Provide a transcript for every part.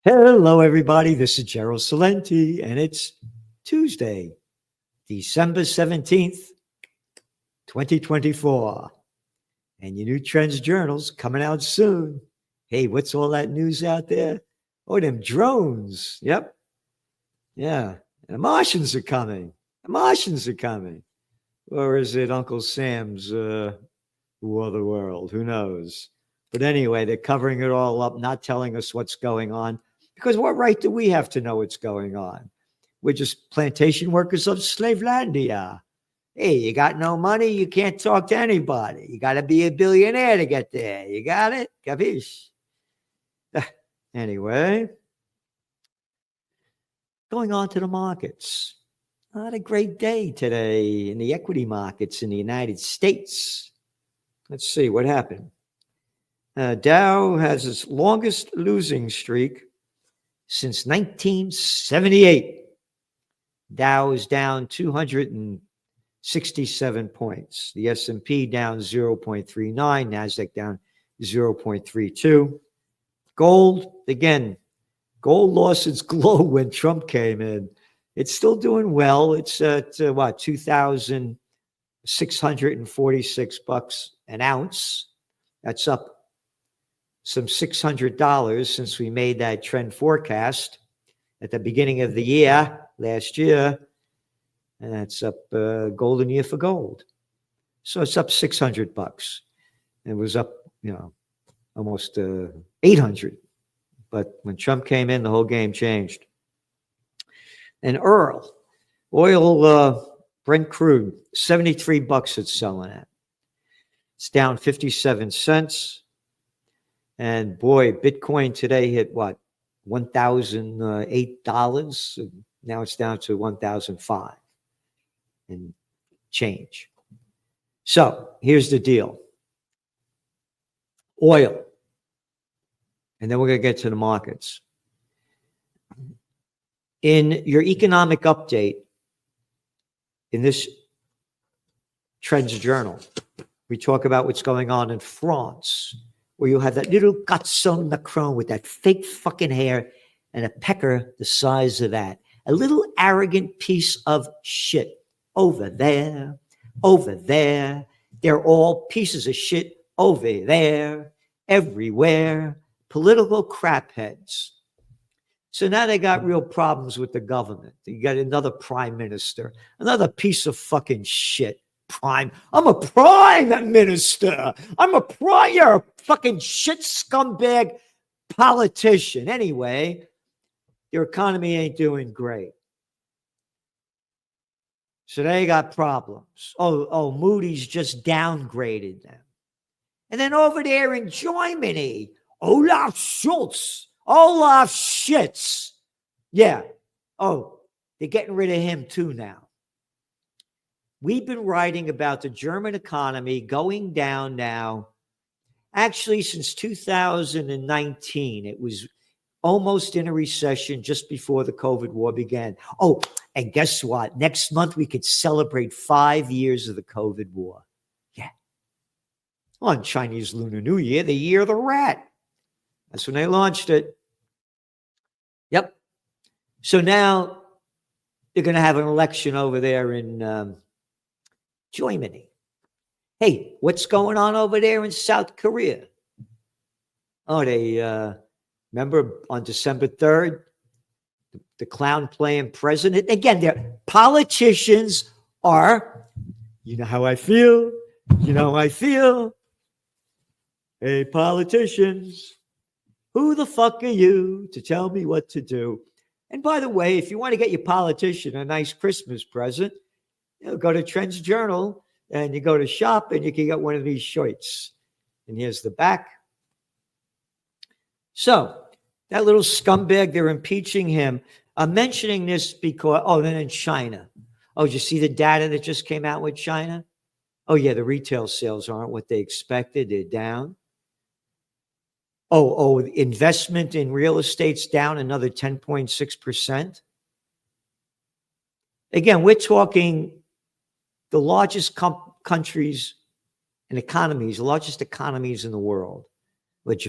Hello, everybody. This is Gerald Salenti, and it's Tuesday, December 17th, 2024. And your new Trends Journal's coming out soon. Hey, what's all that news out there? Oh, them drones. Yep. Yeah. And the Martians are coming. The Martians are coming. Or is it Uncle Sam's War of the World? Who knows? But anyway, they're covering it all up, not telling us what's going on. Because what right do we have to know what's going on? We're just plantation workers of Slavelandia. Hey, you got no money, you can't talk to anybody. You got to be a billionaire to get there. You got it? Capiche? Anyway, going on to the markets. Not a great day today in the equity markets in the United States. Let's see what happened. Dow has its longest losing streak since 1978. Dow is down 267 points. The S&P down 0.39, NASDAQ down 0.32. Gold, again, gold lost its glow when Trump came in. It's still doing well. It's at $2,646 an ounce. That's up some $600 since we made that trend forecast at the beginning of the year, last year. And that's up golden year for gold. So it's up $600. It was up, almost 800. But when Trump came in, the whole game changed. And oil, Brent crude, $73 it's selling at. It's down 57 cents. And boy, Bitcoin today hit what? $1,008. Now it's down to $1,005 and change. So here's the deal. Oil. And then we're going to get to the markets. In your economic update, in this Trends Journal, we talk about what's going on in France, where you have that little garçon Macron with that fake fucking hair and a pecker the size of that. A little arrogant piece of shit. Over there, over there. They're all pieces of shit over there, everywhere. Political crapheads. So now they got real problems with the government. You got another prime minister, another piece of fucking shit. I'm a prime minister. You're a fucking shit scumbag politician. Anyway, your economy ain't doing great. So they got problems. Moody's just downgraded them. And then over there in Germany, Olaf Schitz. Yeah. Oh, they're getting rid of him too now. We've been writing about the German economy going down now. Actually, since 2019, it was almost in a recession just before the COVID war began. Oh, and guess what? Next month, we could celebrate 5 years of the COVID war. Yeah. On Chinese Lunar New Year, the year of the rat. That's when they launched it. Yep. So now they're going to have an election over there in Germany. Hey, what's going on over there in South Korea? Oh, they remember on December 3rd, the clown playing president. Again, their politicians are, you know how I feel. You know how I feel. Hey, politicians, who the fuck are you to tell me what to do? And by the way, if you want to get your politician a nice Christmas present, go to Trends Journal and you go to shop and you can get one of these shirts. And here's the back. So that little scumbag, they're impeaching him. I'm mentioning this because, then in China. Oh, did you see the data that just came out with China? Oh, yeah, the retail sales aren't what they expected. They're down. Investment in real estate's down another 10.6%. Again, we're talking the largest countries and economies, the largest economies in the world. But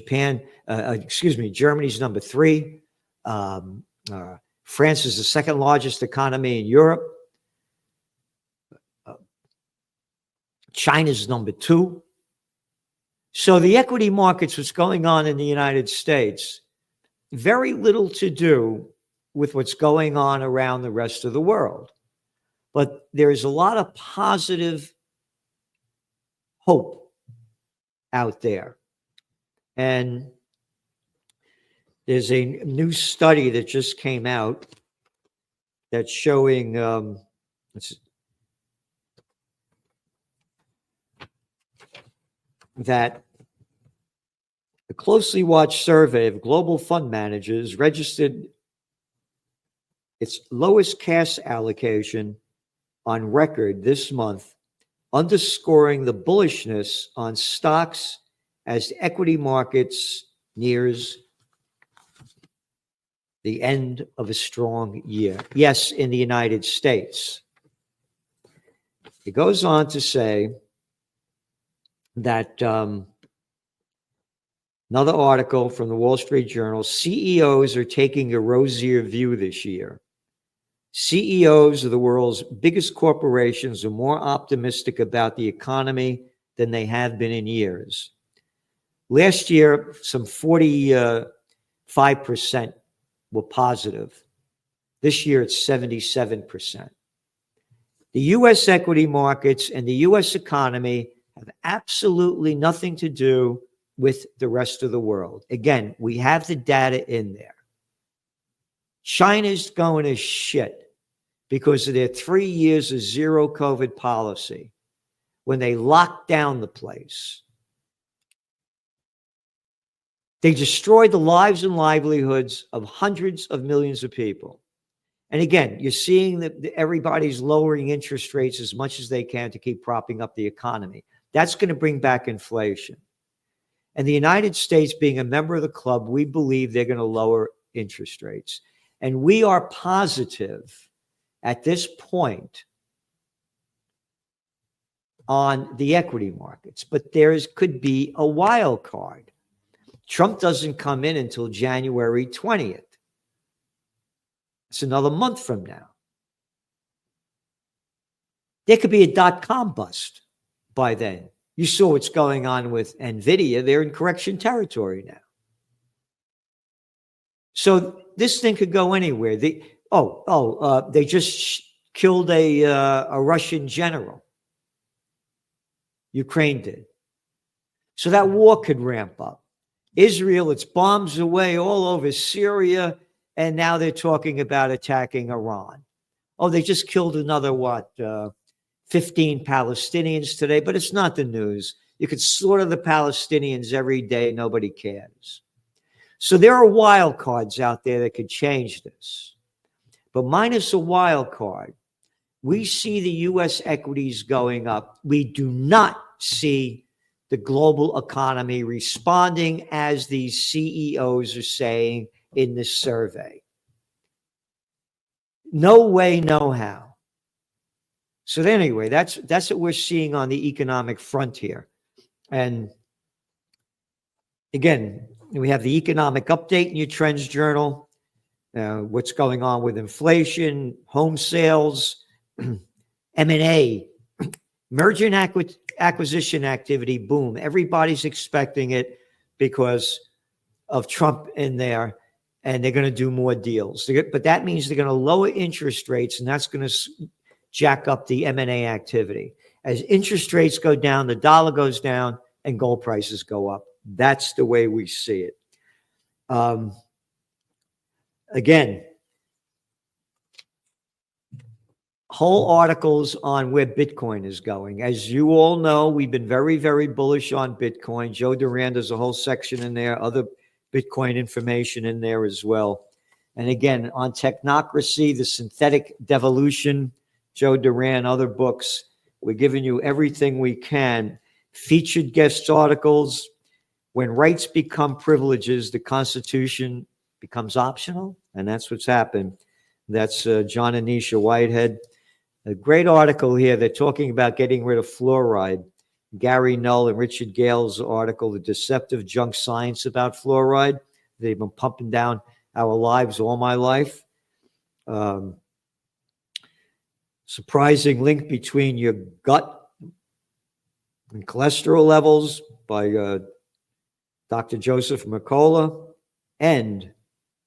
Germany's number 3. France is the second largest economy in Europe. China's number 2. So the equity markets, what's going on in the United States, very little to do with what's going on around the rest of the world. But there's a lot of positive hope out there. And there's a new study that just came out that's showing that a closely watched survey of global fund managers registered its lowest cash allocation on record this month, underscoring the bullishness on stocks as the equity markets nears the end of a strong year. Yes, in the United States. It goes on to say that another article from the Wall Street Journal, CEOs are taking a rosier view this year. CEOs of the world's biggest corporations are more optimistic about the economy than they have been in years. Last year, some 45% were positive. This year, it's 77%. The U.S. equity markets and the U.S. economy have absolutely nothing to do with the rest of the world. Again, we have the data in there. China's going to shit because of their 3 years of zero COVID policy when they locked down the place. They destroyed the lives and livelihoods of hundreds of millions of people. And again, you're seeing that everybody's lowering interest rates as much as they can to keep propping up the economy. That's going to bring back inflation. And the United States, being a member of the club, we believe they're going to lower interest rates. And we are positive at this point on the equity markets, but could be a wild card. Trump doesn't come in until January 20th. It's another month from now. There could be a dot-com bust by then. You saw what's going on with NVIDIA. They're in correction territory now. So this thing could go anywhere. They just killed a Russian general. Ukraine did. So that war could ramp up. Israel, its bombs away all over Syria, and now they're talking about attacking Iran. Oh, they just killed another, 15 Palestinians today, but it's not the news. You could slaughter the Palestinians every day. Nobody cares. So there are wild cards out there that could change this. But minus a wild card, we see the U.S. equities going up. We do not see the global economy responding as these CEOs are saying in this survey. No way, no how. So anyway, that's what we're seeing on the economic front here. And again, we have the economic update in your Trends Journal, what's going on with inflation, home sales, M&A, merger and acquisition activity, boom. Everybody's expecting it because of Trump in there, and they're going to do more deals. But that means they're going to lower interest rates, and that's going to jack up the M&A activity. As interest rates go down, the dollar goes down, and gold prices go up. That's the way we see it. Again, whole articles on where Bitcoin is going. As you all know, we've been very, very bullish on Bitcoin. Joe Duran does a whole section in there, other Bitcoin information in there as well. And again, on technocracy, the synthetic devolution, Joe Duran, other books, we're giving you everything we can. Featured guest articles. When rights become privileges, the Constitution becomes optional, and that's what's happened. That's John Anisha Whitehead. A great article here. They're talking about getting rid of fluoride. Gary Null and Richard Gale's article, The Deceptive Junk Science About Fluoride. They've been pumping down our lives all my life. Surprising link between your gut and cholesterol levels by Dr. Joseph Mercola, and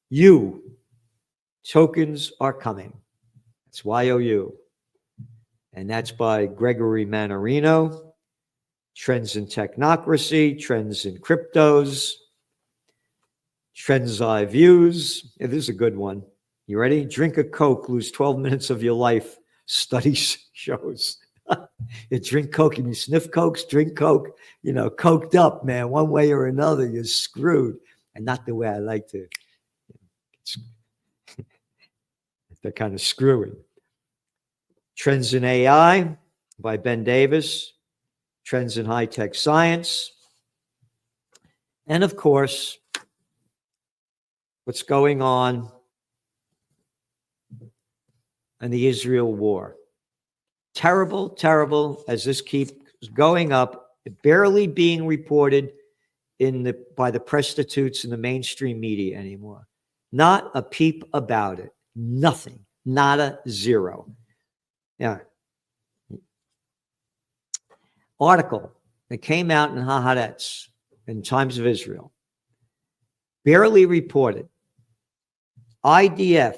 you. Tokens are coming. It's YOU. And that's by Gregory Mannarino. Trends in Technocracy, Trends in Cryptos, Trends I Views. Yeah, this is a good one. You ready? Drink a Coke, lose 12 minutes of your life. Study shows. You drink Coke and you sniff Cokes, drink Coke, coked up, man. One way or another, you're screwed. And not the way I like to. They're kind of screwing. Trends in AI by Ben Davis. Trends in high-tech science. And of course, what's going on in the Israel war. Terrible, terrible, as this keeps going up, barely being reported by the prostitutes in the mainstream media anymore. Not a peep about it. Nothing. Nada, zero. Yeah. Article that came out in Haaretz in Times of Israel. Barely reported. IDF,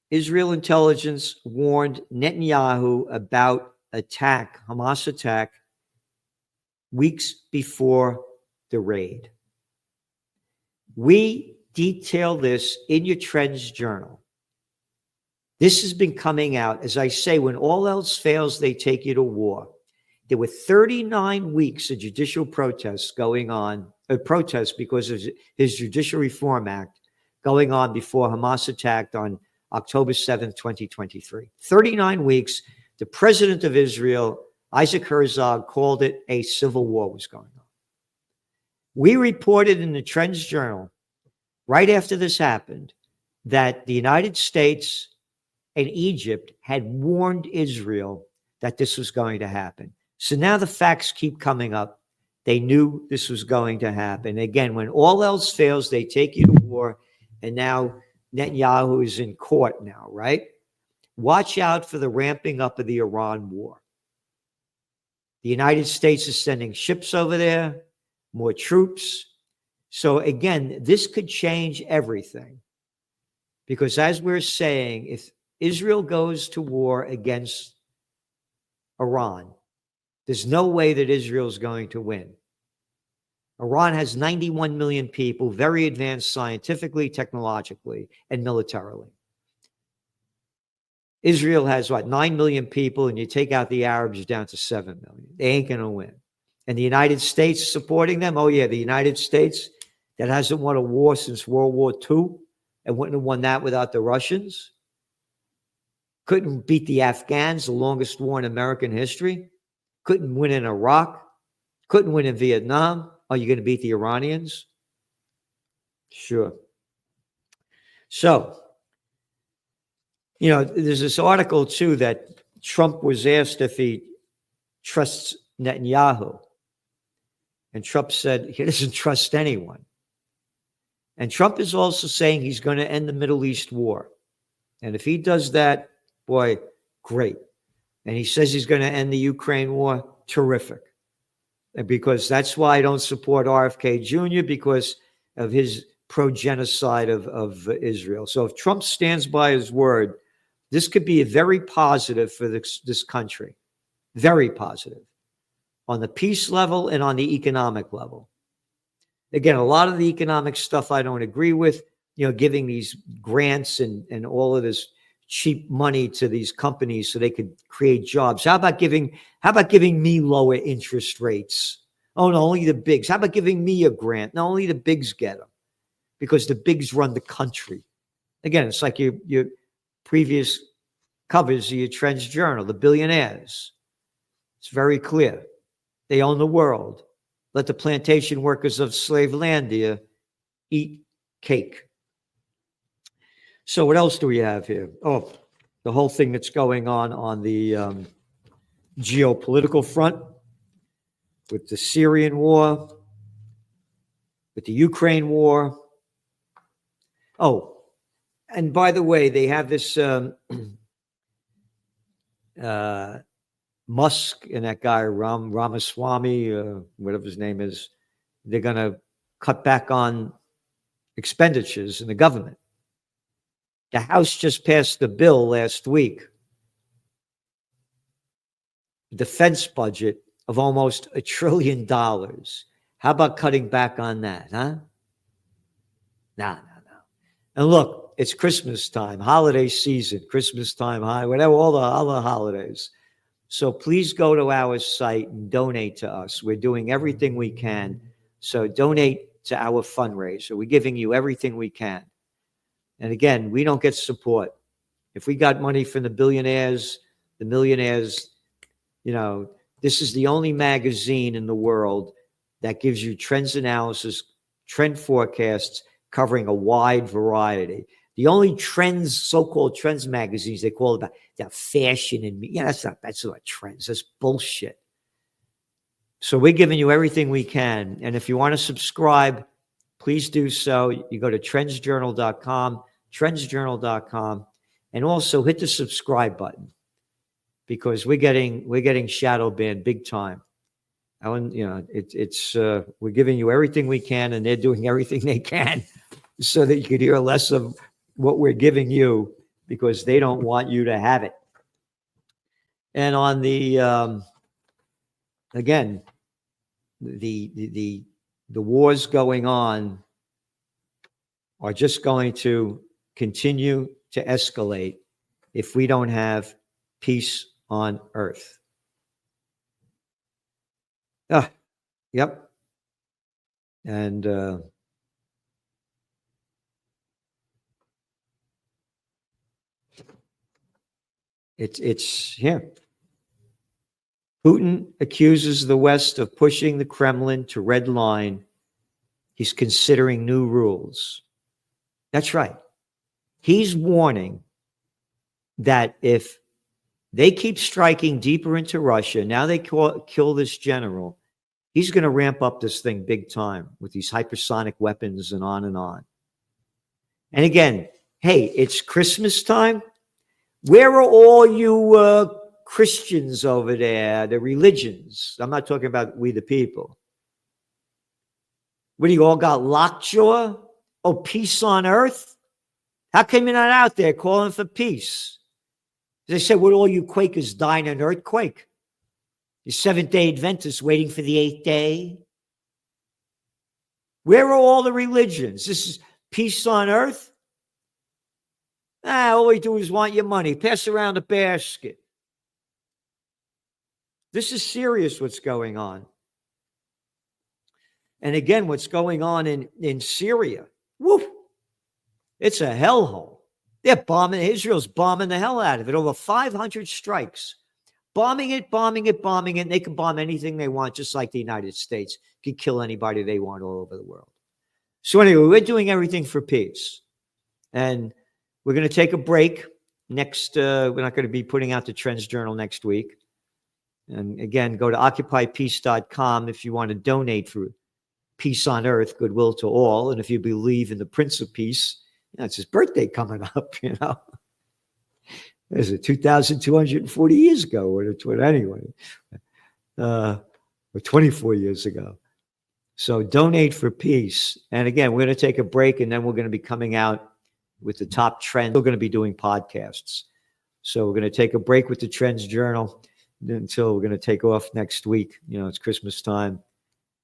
Israel intelligence, warned Netanyahu about Hamas attack, weeks before the raid. We detail this in your Trends Journal. This has been coming out, as I say, when all else fails, they take you to war. There were 39 weeks of judicial protests going on, protests because of his Judicial Reform Act going on before Hamas attacked on October 7th, 2023. 39 weeks. The president of Israel, Isaac Herzog, called it a civil war was going on. We reported in the Trends Journal, right after this happened, that the United States and Egypt had warned Israel that this was going to happen. So now the facts keep coming up. They knew this was going to happen. Again, when all else fails, they take you to war. And now Netanyahu is in court now, right? Watch out for the ramping up of the Iran war. The United States is sending ships over there, more troops. So again, this could change everything. Because as we're saying, if Israel goes to war against Iran, there's no way that Israel is going to win. Iran has 91 million people, very advanced scientifically, technologically, and militarily. Israel has, 9 million people, and you take out the Arabs, you're down to 7 million. They ain't going to win. And the United States supporting them? Oh, yeah, the United States that hasn't won a war since World War II and wouldn't have won that without the Russians. Couldn't beat the Afghans, the longest war in American history. Couldn't win in Iraq. Couldn't win in Vietnam. Are you going to beat the Iranians? Sure. So, there's this article, too, that Trump was asked if he trusts Netanyahu. And Trump said he doesn't trust anyone. And Trump is also saying he's going to end the Middle East war. And if he does that, boy, great. And he says he's going to end the Ukraine war, terrific. And because that's why I don't support RFK Jr., because of his pro-genocide of Israel. So if Trump stands by his word, this could be a very positive for this country. Very positive. On the peace level and on the economic level. Again, a lot of the economic stuff I don't agree with, giving these grants and all of this cheap money to these companies so they could create jobs. How about giving me lower interest rates? Oh, no, only the bigs. How about giving me a grant? No, only the bigs get them because the bigs run the country. Again, it's like your previous covers of your Trends Journal, the billionaires. It's very clear. They own the world. Let the plantation workers of Slavelandia eat cake. So what else do we have here? Oh, the whole thing that's going on the geopolitical front with the Syrian war, with the Ukraine war. Oh, And by the way, they have this Musk and that guy Ramaswamy, whatever his name is. They're going to cut back on expenditures in the government. The House just passed the bill last week, defense budget of almost $1 trillion. How about cutting back on that, huh? No. And look, it's Christmas time, holiday season, Christmas time, whatever, all the holidays. So please go to our site and donate to us. We're doing everything we can. So donate to our fundraiser. We're giving you everything we can. And again, we don't get support. If we got money from the billionaires, the millionaires, this is the only magazine in the world that gives you trends analysis, trend forecasts, covering a wide variety. The only trends, so-called trends magazines, they call it about fashion and that's not trends. That's bullshit. So we're giving you everything we can. And if you want to subscribe, please do so. You go to trendsjournal.com, and also hit the subscribe button, because we're getting shadow banned big time. We're giving you everything we can, and they're doing everything they can so that you could hear less of what we're giving you, because they don't want you to have it. And on the again, the wars going on are just going to continue to escalate if we don't have peace on earth. Yep. And it's here. Putin accuses the West of pushing the Kremlin to red line. He's considering new rules. That's right. He's warning that if they keep striking deeper into Russia, now they kill this general, he's going to ramp up this thing big time with these hypersonic weapons and on and on. And again, hey, it's Christmas time. Where are all you Christians over there, the religions? I'm not talking about we the people. What do you all got, lockjaw? Oh, peace on earth? How come you're not out there calling for peace? They said, would all you Quakers die in an earthquake? You Seventh-day Adventists waiting for the eighth day? Where are all the religions? This is peace on earth? All we do is want your money. Pass around a basket. This is serious what's going on. And again, what's going on in Syria. Woo! It's a hellhole. They're bombing. Israel's bombing the hell out of it. Over 500 strikes. Bombing it. And they can bomb anything they want, just like the United States can kill anybody they want all over the world. So anyway, we're doing everything for peace. And we're going to take a break. Next, we're not going to be putting out the Trends Journal next week. And again, go to occupypeace.com if you want to donate for peace on earth, goodwill to all. And if you believe in the Prince of Peace, it's his birthday coming up, Is it 2,240 years ago? Or anyway, or 24 years ago. So donate for peace. And again, we're going to take a break, and then we're going to be coming out with the top trends. We're going to be doing podcasts. So we're going to take a break with the Trends Journal until we're going to take off next week. It's Christmas time,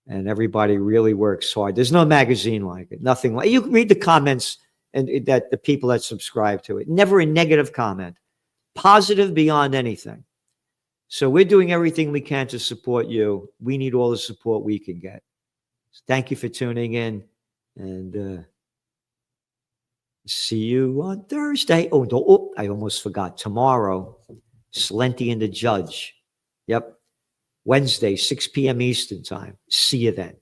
and everybody really works hard. There's no magazine like it. Nothing like. You read the comments and that the people that subscribe to it. Never a negative comment. Positive beyond anything. So we're doing everything we can to support you. We need all the support we can get. Thank you for tuning in, and see you on Thursday. Oh, I almost forgot. Tomorrow, Slenty and the Judge. Yep. Wednesday, 6 p.m. Eastern time. See you then.